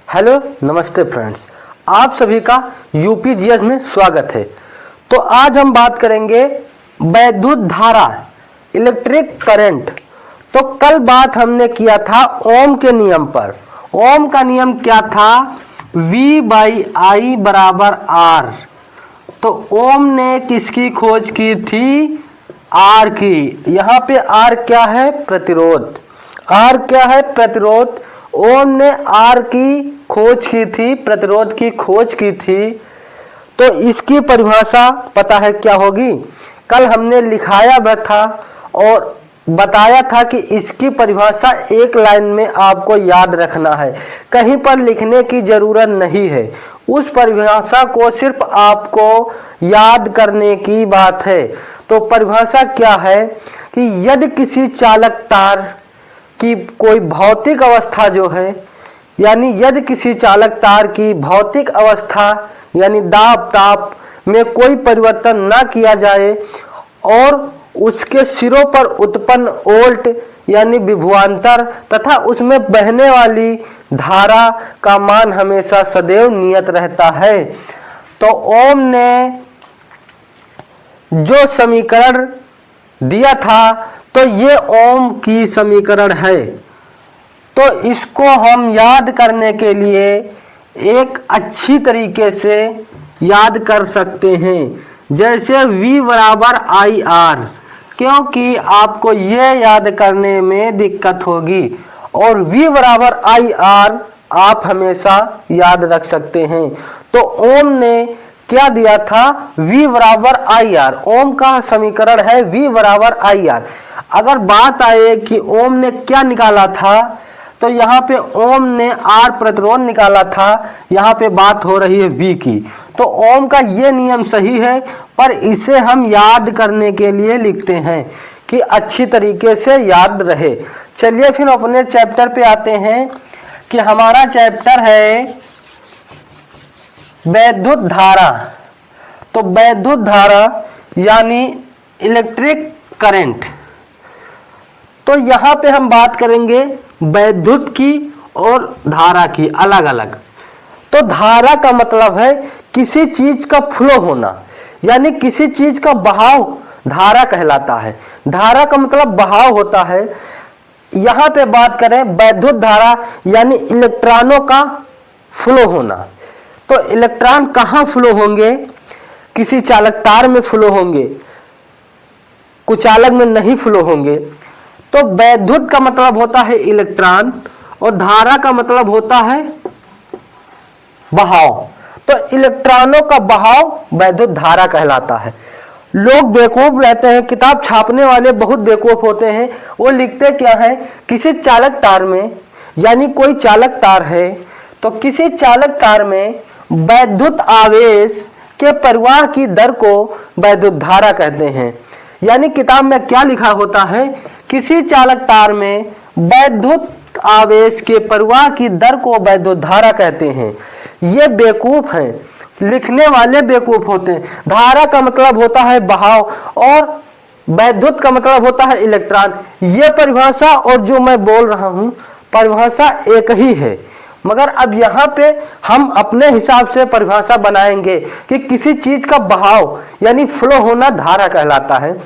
Hello नमस्ते friends, आप सभी का यूपीजीएस में स्वागत है। तो आज हम बात करेंगे वैद्युत धारा, इलेक्ट्रिक करंट। तो कल बात हमने किया था ओम के नियम पर। ओम का नियम क्या था? V/I बराबर R। तो ओम ने किसकी खोज की थी? R की। यहाँ पे R क्या है? प्रतिरोध। R क्या है? प्रतिरोध। ओम ने R की खोज की थी, प्रतिरोध की खोज की थी। तो इसकी परिभाषा पता है क्या होगी? कल हमने लिखाया भी था और बताया था कि इसकी परिभाषा एक लाइन में आपको याद रखना है, कहीं पर लिखने की जरूरत नहीं है। उस परिभाषा को सिर्फ आपको याद करने की बात है। तो परिभाषा क्या है कि यदि किसी चालक तार की कोई भौतिक अवस्था जो है, यानी यदि किसी चालक तार की भौतिक अवस्था यानी दाब ताप में कोई परिवर्तन ना किया जाए और उसके सिरों पर उत्पन्न वोल्ट यानी विभवांतर तथा उसमें बहने वाली धारा का मान हमेशा सदैव नियत रहता है। तो ओम ने जो समीकरण दिया था तो ये ओम की समीकरण है। तो इसको हम याद करने के लिए एक अच्छी तरीके से याद कर सकते हैं, जैसे V बराबर IR, क्योंकि आपको ये याद करने में दिक्कत होगी और V बराबर IR आप हमेशा याद रख सकते हैं। तो ओम ने क्या दिया था? V बराबर IR। ओम का समीकरण है V बराबर IR। अगर बात आए कि ओम ने क्या निकाला था, तो यहाँ पे ओम ने R प्रतिरोध निकाला था, यहाँ पे बात हो रही है V की। तो ओम का ये नियम सही है, पर इसे हम याद करने के लिए लिखते हैं कि अच्छी तरीके से याद रहे। चलिए फिर अपने चैप्टर पे आते हैं कि हमारा चैप्टर है वैद्युत धारा। तो वैद्युत धारा यानी इलेक्ट्रिक करंट। तो यहाँ पे हम बात करेंगे वैद्युत की और धारा की अलग अलग। तो धारा का मतलब है किसी चीज का फ्लो होना, यानी किसी चीज का बहाव धारा कहलाता है। धारा का मतलब बहाव होता है। यहाँ पे बात करें वैद्युत धारा यानी इलेक्ट्रॉनों का फ्लो होना। तो इलेक्ट्रॉन कहाँ फ्लो होंगे? किसी चालक तार में फ्लो होंगे, कुचालक में नहीं फ्लो होंगे। तो वैद्युत का मतलब होता है इलेक्ट्रॉन और धारा का मतलब होता है बहाव। तो इलेक्ट्रॉनों का बहाव वैद्युत धारा कहलाता है। लोग बेवकूफ रहते हैं, किताब छापने वाले बहुत बेवकूफ होते हैं। वो लिखते क्या है? किसी चालक तार में, यानी कोई चालक तार है तो किसी चालक तार में वैद्युत आवेश के प्रवाह की दर को वैद्युत धारा कहते हैं। यानी किताब में क्या लिखा होता है? किसी चालक तार में वैद्युत आवेश के प्रवाह की दर को वैद्युत धारा कहते हैं। ये बेवकूफ हैं, लिखने वाले बेवकूफ होते हैं। धारा का मतलब होता है बहाव और वैद्युत का मतलब होता है इलेक्ट्रॉन। ये परिभाषा और जो मैं बोल रहा हूँ परिभाषा एक ही है, मगर अब यहाँ पे हम अपने हिसाब से परिभाषा बनाएंगे कि किसी चीज का बहाव यानी फ्लो होना धारा कहलाता है।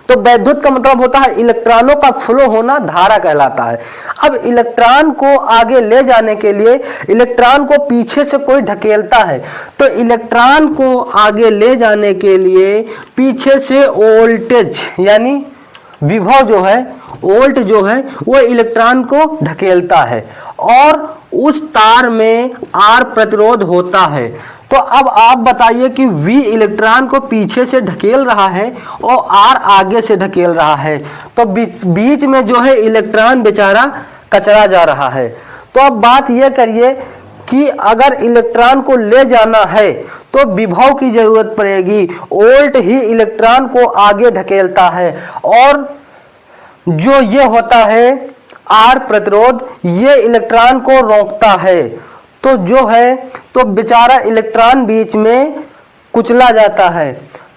तो वैद्युत का मतलब होता है इलेक्ट्रॉनों का फ्लो होना धारा कहलाता है। अब इलेक्ट्रॉन को आगे ले जाने के लिए इलेक्ट्रॉन को पीछे से कोई ढकेलता है, तो इलेक्ट्रॉन को आगे ले जाने के लिए पीछे से वोल्टेज यानी विभव जो है, वोल्ट जो है वो इलेक्ट्रॉन को ढकेलता है और उस तार में R प्रतिरोध होता है। तो अब आप बताइए कि V इलेक्ट्रॉन को पीछे से ढकेल रहा है और R आगे से ढकेल रहा है, तो बीच में जो है इलेक्ट्रॉन बेचारा कचरा जा रहा है। तो अब बात यह करिए कि अगर इलेक्ट्रॉन को ले जाना है तो विभव की जरूरत पड़ेगी। वोल्ट ही इलेक्ट्रॉन को आगे ढकेलता है और जो ये होता है R प्रतिरोध, ये इलेक्ट्रॉन को रोकता है। तो जो है तो बेचारा इलेक्ट्रॉन बीच में कुचला जाता है।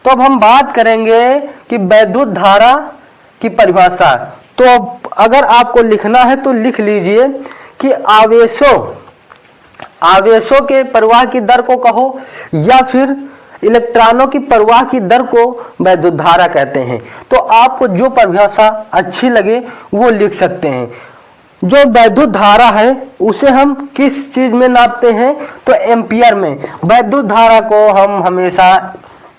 तो अब हम बात करेंगे कि वैद्युत धारा की परिभाषा। तो अगर आपको लिखना है तो लिख लीजिए कि आवेशों आवेशों के प्रवाह की दर को कहो या फिर इलेक्ट्रॉनों की प्रवाह की दर को वैद्युत धारा कहते हैं। तो आपको जो परिभाषा अच्छी लगे वो लिख सकते हैं। जो वैद्युत धारा है उसे हम किस चीज में नापते हैं, तो एम्पियर में। वैद्युत धारा को हम हमेशा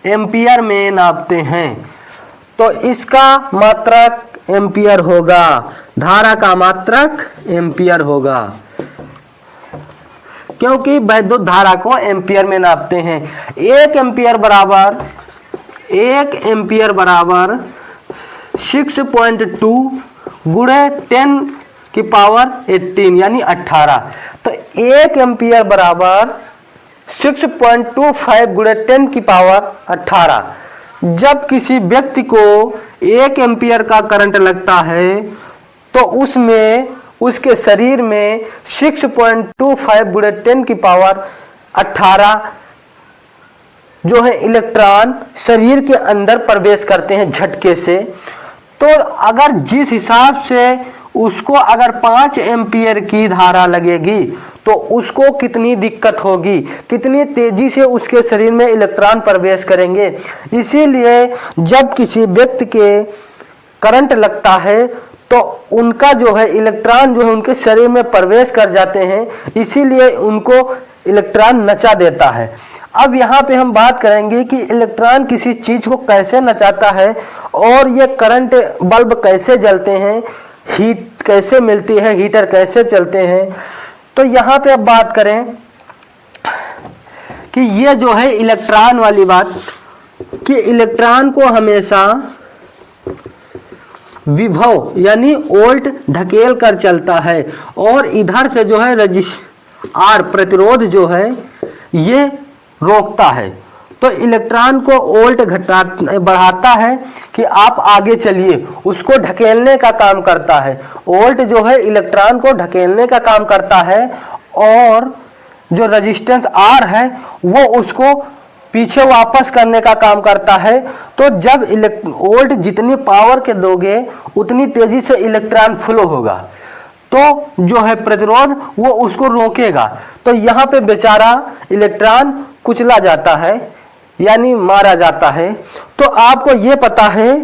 एम्पियर में नापते हैं। तो इसका मात्रक एम्पियर होगा, धारा का मात्रक एम्पियर होगा, क्योंकि वैद्युत धारा को एम्पियर में नापते हैं। 1 एम्पियर बराबर 6.2 गुणे 10 की पावर 18 यानी 18। तो 1 एम्पियर बराबर 6.25 गुणे 10 की पावर 18। जब किसी व्यक्ति को 1 एम्पियर का करंट लगता है तो उसमें उसके शरीर में 6.25 गुणे 10 की पावर 18 जो है इलेक्ट्रॉन शरीर के अंदर प्रवेश करते हैं झटके से। तो अगर जिस हिसाब से उसको अगर 5 एम्पियर की धारा लगेगी तो उसको कितनी दिक्कत होगी, कितनी तेजी से उसके शरीर में इलेक्ट्रॉन प्रवेश करेंगे। इसीलिए जब किसी व्यक्ति के करंट लगता है तो उनका जो है इलेक्ट्रॉन जो है उनके शरीर में प्रवेश कर जाते हैं, इसीलिए उनको इलेक्ट्रॉन नचा देता है। अब यहाँ पे हम बात करेंगे कि इलेक्ट्रॉन किसी चीज को कैसे नचाता है और ये करंट बल्ब कैसे जलते हैं, हीट कैसे मिलती है, हीटर कैसे चलते हैं। तो यहाँ पे अब बात करें कि ये जो है इलेक्ट्रॉन वाली बात, कि इलेक्ट्रॉन को हमेशा विभव यानी वोल्ट ढकेल कर चलता है और इधर से जो है आर प्रतिरोध जो है ये रोकता है। तो इलेक्ट्रॉन को वोल्ट बढ़ाता है कि आप आगे चलिए, उसको ढकेलने का काम करता है। वोल्ट जो है इलेक्ट्रॉन को ढकेलने का काम करता है और जो रेजिस्टेंस आर है वो उसको पीछे वापस करने का काम करता है। तो जब वोल्ट जितनी पावर के दोगे उतनी तेजी से इलेक्ट्रॉन फ्लो होगा, तो जो है प्रतिरोध वो उसको रोकेगा। तो यहाँ पे बेचारा इलेक्ट्रॉन कुचला जाता है यानी मारा जाता है। तो आपको ये पता है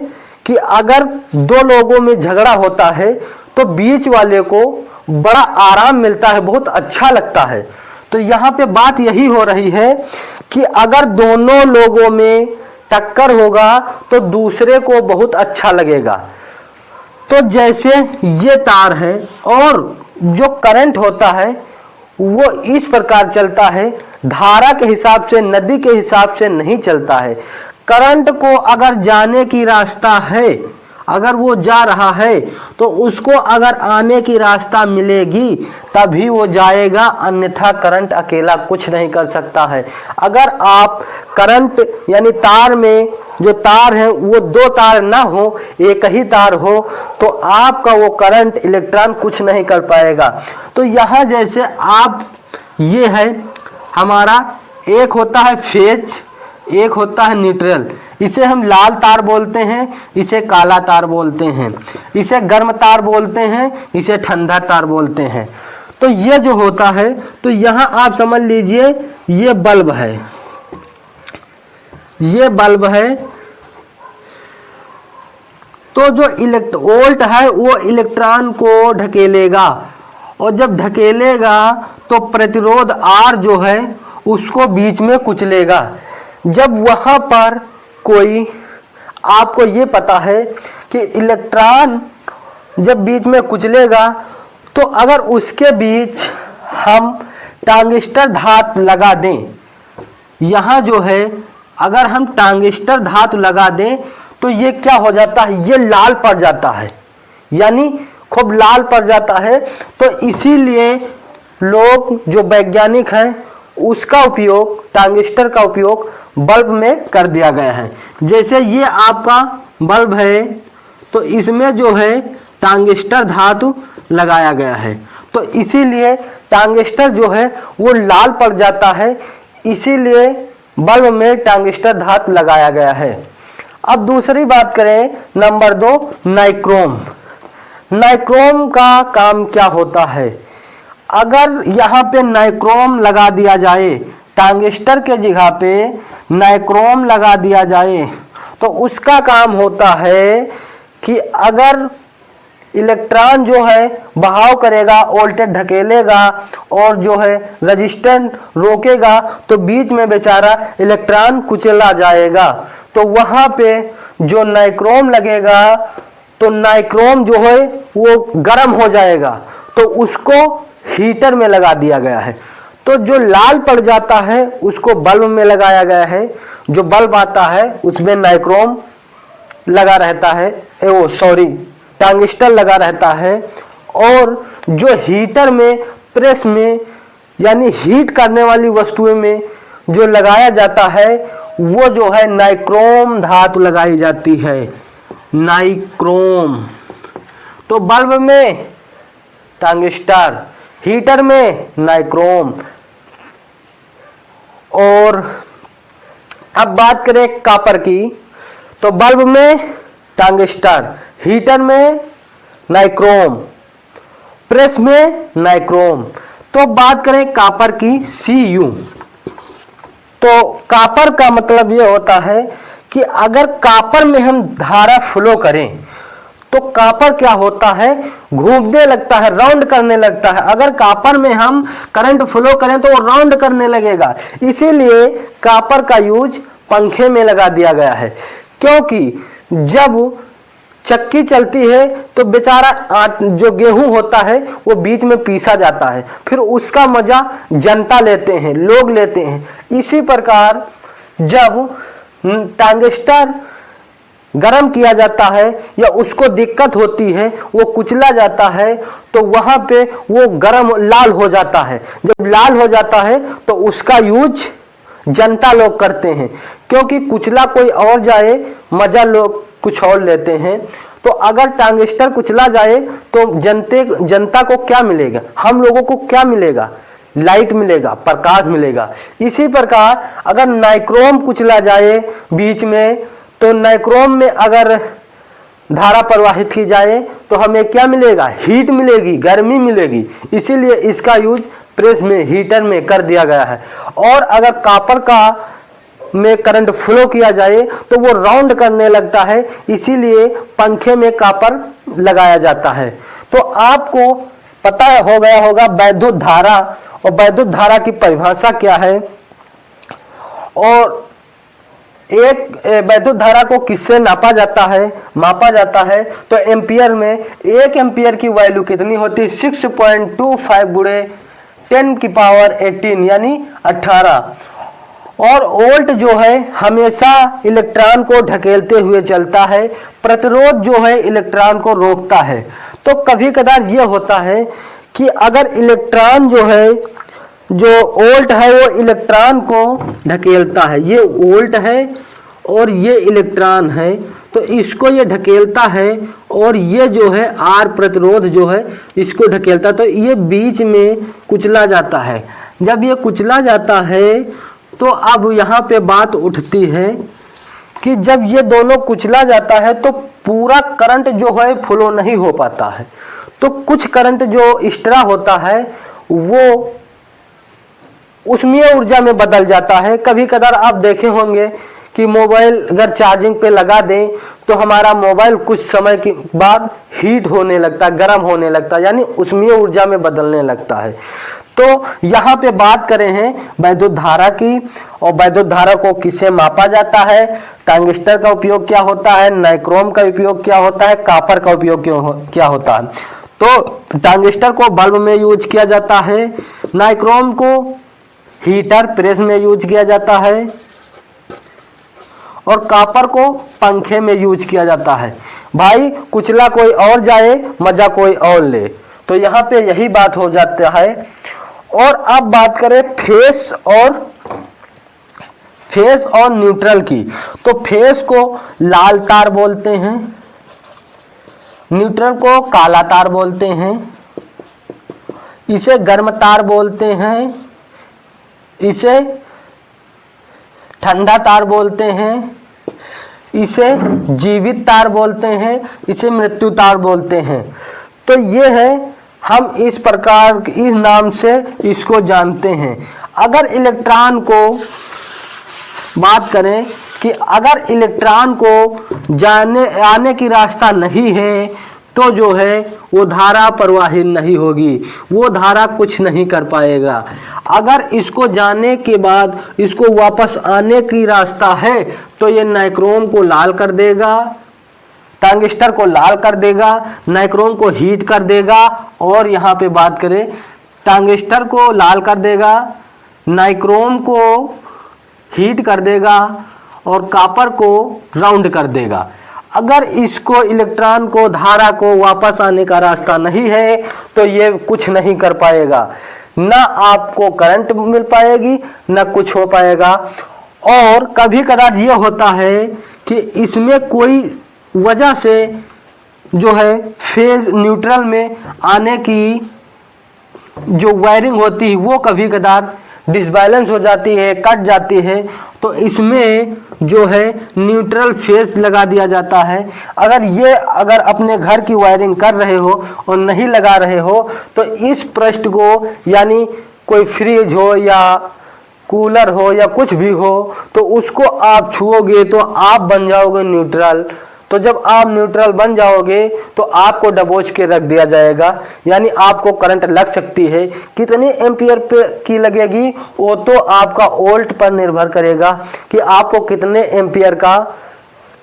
कि अगर दो लोगों में झगड़ा होता है तो बीच वाले को बड़ा आराम मिलता है, बहुत अच्छा लगता है। तो यहाँ पे बात यही हो रही है कि अगर दोनों लोगों में टक्कर होगा तो दूसरे को बहुत अच्छा लगेगा। तो जैसे ये तार है और जो करंट होता है वो इस प्रकार चलता है, धारा के हिसाब से, नदी के हिसाब से नहीं चलता है। करंट को अगर जाने की रास्ता है, अगर वो जा रहा है तो उसको अगर आने की रास्ता मिलेगी तभी वो जाएगा, अन्यथा करंट अकेला कुछ नहीं कर सकता है। अगर आप करंट यानी तार में जो तार है वो 2 तार ना हो, एक ही तार हो, तो आपका वो करंट इलेक्ट्रॉन कुछ नहीं कर पाएगा। तो यहाँ जैसे आप ये है हमारा, एक होता है फेज, एक होता है न्यूट्रल। इसे हम लाल तार बोलते हैं, इसे काला तार बोलते हैं, इसे गर्म तार बोलते हैं, इसे ठंडा तार बोलते हैं। तो ये जो होता है, तो यहाँ आप समझ लीजिए ये बल्ब है, ये बल्ब है। तो जो वोल्ट है वो इलेक्ट्रॉन को ढकेलेगा और जब ढकेलेगा तो प्रतिरोध आर जो है उसको बीच में कुचलेगा। जब वहां पर कोई, आपको ये पता है कि इलेक्ट्रॉन जब बीच में कुचलेगा तो अगर उसके बीच हम टंगस्टन धातु लगा दें, यहाँ जो है अगर हम टंगस्टन धातु लगा दें तो ये क्या हो जाता है, ये लाल पड़ जाता है, यानी खूब लाल पड़ जाता है। तो इसीलिए लोग जो वैज्ञानिक हैं उसका उपयोग, टंगस्टन का उपयोग बल्ब में कर दिया गया है। जैसे ये आपका बल्ब है तो इसमें जो है टंगस्टन धातु लगाया गया है, तो इसीलिए टंगस्टन जो है वो लाल पड़ जाता है, इसीलिए बल्ब में टंगस्टन धातु लगाया गया है। अब दूसरी बात करें, नंबर 2 नाइक्रोम। नाइक्रोम का काम क्या होता है? अगर यहाँ पे नाइक्रोम लगा दिया जाए, टंगस्टर के जगह पे नाइक्रोम लगा दिया जाए, तो उसका काम होता है कि अगर इलेक्ट्रॉन जो है बहाव करेगा, वोल्टेज धकेलेगा और जो है रजिस्टेंस रोकेगा, तो बीच में बेचारा इलेक्ट्रॉन कुचला जाएगा। तो वहाँ पे जो नाइक्रोम लगेगा तो नाइक्रोम जो है वो गर्म हो जाएगा, तो उसको हीटर में लगा दिया गया है। तो जो लाल पड़ जाता है उसको बल्ब में लगाया गया है, जो बल्ब आता है उसमें नाइक्रोम लगा रहता है, टंगस्टन लगा रहता है। और जो हीटर में, प्रेस में, यानी हीट करने वाली वस्तुएं में जो लगाया जाता है वो जो है नाइक्रोम धातु लगाई जाती है, नाइक्रोम। तो बल्ब में टंगस्टन, हीटर में नाइक्रोम। और अब बात करें कॉपर की, तो बल्ब में टंगस्टन, हीटर में नाइक्रोम, प्रेस में नाइक्रोम। तो बात करें कॉपर की Cu, तो कॉपर का मतलब ये होता है कि अगर कॉपर में हम धारा फ्लो करें तो कॉपर क्या होता है, घूमने लगता है, राउंड करने लगता है। अगर कॉपर में हम करंट फ्लो करें तो वो राउंड करने लगेगा। इसीलिए कॉपर का यूज पंखे में लगा दिया गया है, क्योंकि जब चक्की चलती है तो बेचारा जो गेहूं होता है वो बीच में पीसा जाता है, फिर उसका मजा जनता लेते हैं, लोग लेते हैं। इसी प्रकार जब टंगस्टन गरम किया जाता है या उसको दिक्कत होती है, वो कुचला जाता है, तो वहां पे वो गरम लाल हो जाता है। जब लाल हो जाता है तो उसका यूज जनता लोग करते हैं, क्योंकि कुचला कोई और जाए, मजा लोग कुछ और लेते हैं। तो अगर टंगस्टन कुचला जाए तो जनता को क्या मिलेगा, हम लोगों को क्या मिलेगा, लाइट मिलेगा, प्रकाश मिलेगा। इसी प्रकार अगर नाइक्रोम कुचला जाए बीच में, तो नाइक्रोम में अगर धारा प्रवाहित की जाए तो हमें क्या मिलेगा, हीट मिलेगी, गर्मी मिलेगी। इसीलिए इसका यूज प्रेस में, हीटर में कर दिया गया है। और अगर कॉपर का में करंट फ्लो किया जाए तो वो राउंड करने लगता है, इसीलिए पंखे में कॉपर लगाया जाता है। तो आपको पता हो गया होगा वैद्युत धारा, और वैद्युत धारा की परिभाषा क्या है, और एक वैद्युत धारा को किससे नापा जाता है, मापा जाता है। तो एम्पियर में 1 एम्पियर की वैल्यू कितनी होती है, 6.25 गुणे 10 की पावर 18 यानी 18। और वोल्ट जो है हमेशा इलेक्ट्रॉन को ढकेलते हुए चलता है, प्रतिरोध जो है इलेक्ट्रॉन को रोकता है। तो कभी कदार ये होता है कि अगर इलेक्ट्रॉन जो है, जो वोल्ट है वो इलेक्ट्रॉन को ढकेलता है, ये वोल्ट है और ये इलेक्ट्रॉन है, तो इसको ये ढकेलता है, और ये जो है आर प्रतिरोध जो है इसको ढकेलता है, तो ये बीच में कुचला जाता है। जब ये कुचला जाता है तो अब यहाँ पे बात उठती है कि जब ये दोनों कुचला जाता है तो पूरा करंट जो है फ्लो नहीं हो पाता है, तो कुछ करंट जो एक्स्ट्रा होता है वो उष्मीय ऊर्जा में बदल जाता है। कभी कदार आप देखे होंगे कि मोबाइल अगर चार्जिंग पे लगा दें तो हमारा मोबाइल कुछ समय के बाद हीट होने लगता है, गर्म होने लगता है, यानी उष्मीय ऊर्जा में बदलने लगता है। तो यहाँ पे बात करें हैं वैद्युत धारा की, और वैद्युत धारा को किससे मापा जाता है, टंगस्टन का उपयोग क्या होता है, नाइक्रोम का उपयोग क्या होता है, कॉपर का उपयोग क्या होता है। तो टंगस्टन को बल्ब में यूज किया जाता है, नाइक्रोम को हीटर प्रेस में यूज किया जाता है, और कॉपर को पंखे में यूज किया जाता है। भाई कुचला कोई और जाए, मजा कोई और ले। तो यहाँ पे यही बात हो जाता है। और अब बात करें फेस और न्यूट्रल की, तो फेस को लाल तार बोलते हैं, न्यूट्रल को काला तार बोलते हैं, इसे गर्म तार बोलते हैं, इसे ठंडा तार बोलते हैं, इसे जीवित तार बोलते हैं, इसे मृत्यु तार बोलते हैं। तो ये है हम इस प्रकार इस नाम से इसको जानते हैं। अगर इलेक्ट्रॉन को बात करें कि अगर इलेक्ट्रॉन को जाने आने की रास्ता नहीं है तो जो है वो धारा प्रवाहित नहीं होगी, वो धारा कुछ नहीं कर पाएगा। अगर इसको जाने के बाद इसको वापस आने की रास्ता है तो ये नाइक्रोम को लाल कर देगा, टंगस्टर को लाल कर देगा, नाइक्रोम को हीट कर देगा। और यहाँ पे बात करें टंगस्टर को लाल कर देगा, नाइक्रोम को हीट कर देगा और कॉपर को राउंड कर देगा। अगर इसको इलेक्ट्रॉन को धारा को वापस आने का रास्ता नहीं है तो ये कुछ नहीं कर पाएगा, ना आपको करंट मिल पाएगी ना कुछ हो पाएगा। और कभी कदार ये होता है कि इसमें कोई वजह से जो है फेज न्यूट्रल में आने की जो वायरिंग होती है वो कभी कदार डिसबैलेंस हो जाती है, कट जाती है, तो इसमें जो है न्यूट्रल फेज लगा दिया जाता है। अगर अपने घर की वायरिंग कर रहे हो और नहीं लगा रहे हो तो इस पृष्ठ को, यानी कोई फ्रिज हो या कूलर हो या कुछ भी हो, तो उसको आप छुओगे तो आप बन जाओगे न्यूट्रल। तो जब आप न्यूट्रल बन जाओगे तो आपको दबोच के रख दिया जाएगा, यानी आपको करंट लग सकती है। कितनी एम्पियर पे की लगेगी वो तो आपका वोल्ट पर निर्भर करेगा कि आपको कितने एम्पियर का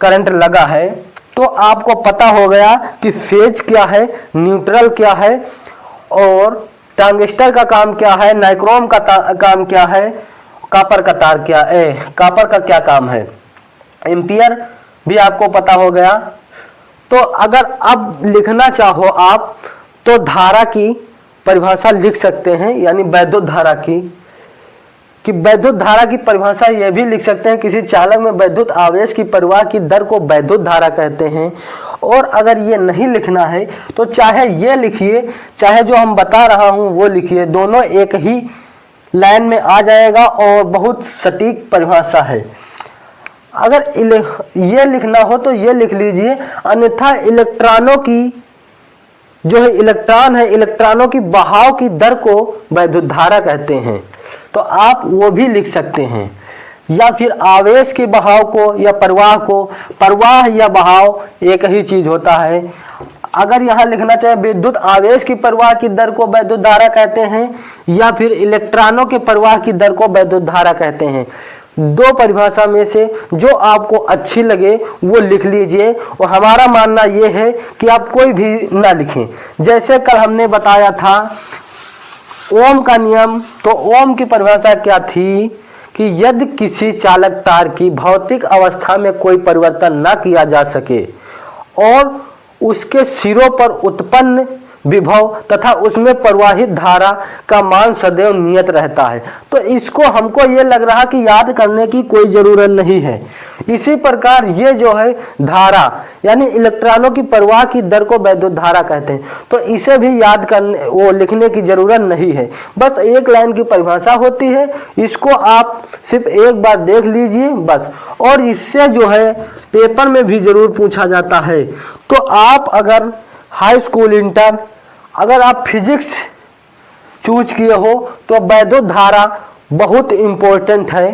करंट लगा है। तो आपको पता हो गया कि फेज क्या है, न्यूट्रल क्या है और टंगस्टर का काम क्या है, नाइक्रोम का काम क्या है, कॉपर का तार क्या है, कॉपर का क्या काम है, एम्पियर भी आपको पता हो गया। तो अगर अब लिखना चाहो आप तो धारा की परिभाषा लिख सकते हैं, यानी वैद्युत धारा की वैद्युत धारा की परिभाषा यह भी लिख सकते हैं, किसी चालक में वैद्युत आवेश की प्रवाह की दर को वैद्युत धारा कहते हैं। और अगर ये नहीं लिखना है तो चाहे ये लिखिए चाहे जो हम बता रहा हूँ वो लिखिए, दोनों एक ही लाइन में आ जाएगा और बहुत सटीक परिभाषा है। अगर ये लिखना हो तो ये लिख लीजिए, अन्यथा इलेक्ट्रॉनों की जो है इलेक्ट्रॉन है, इलेक्ट्रॉनों की बहाव की दर को वैद्युत धारा कहते हैं, तो आप वो भी लिख सकते हैं। या फिर आवेश के बहाव को या प्रवाह को, प्रवाह या बहाव एक ही चीज होता है। अगर यहाँ लिखना चाहे विद्युत आवेश की प्रवाह की दर को वैद्युत धारा कहते हैं या फिर इलेक्ट्रॉनों के प्रवाह की दर को वैद्युत धारा कहते हैं। दो परिभाषा में से जो आपको अच्छी लगे वो लिख लीजिए। और हमारा मानना ये है कि आप कोई भी ना लिखें। जैसे कल हमने बताया था ओम का नियम, तो ओम की परिभाषा क्या थी कि यदि किसी चालक तार की भौतिक अवस्था में कोई परिवर्तन न किया जा सके और उसके सिरों पर उत्पन्न विभव तथा उसमें प्रवाहित धारा का मान सदैव नियत रहता है। तो इसको हमको ये लग रहा कि याद करने की कोई जरूरत नहीं है। इसी प्रकार ये जो है धारा यानी इलेक्ट्रॉनों की प्रवाह की दर को वैद्युत धारा कहते हैं, तो इसे भी याद करने वो लिखने की जरूरत नहीं है। बस एक लाइन की परिभाषा होती है, इसको आप सिर्फ एक बार देख लीजिए बस। और इससे जो है पेपर में भी जरूर पूछा जाता है। तो आप अगर हाई स्कूल इंटर अगर आप फिजिक्स चूज किए हो तो वैद्युत धारा बहुत इम्पोर्टेंट है।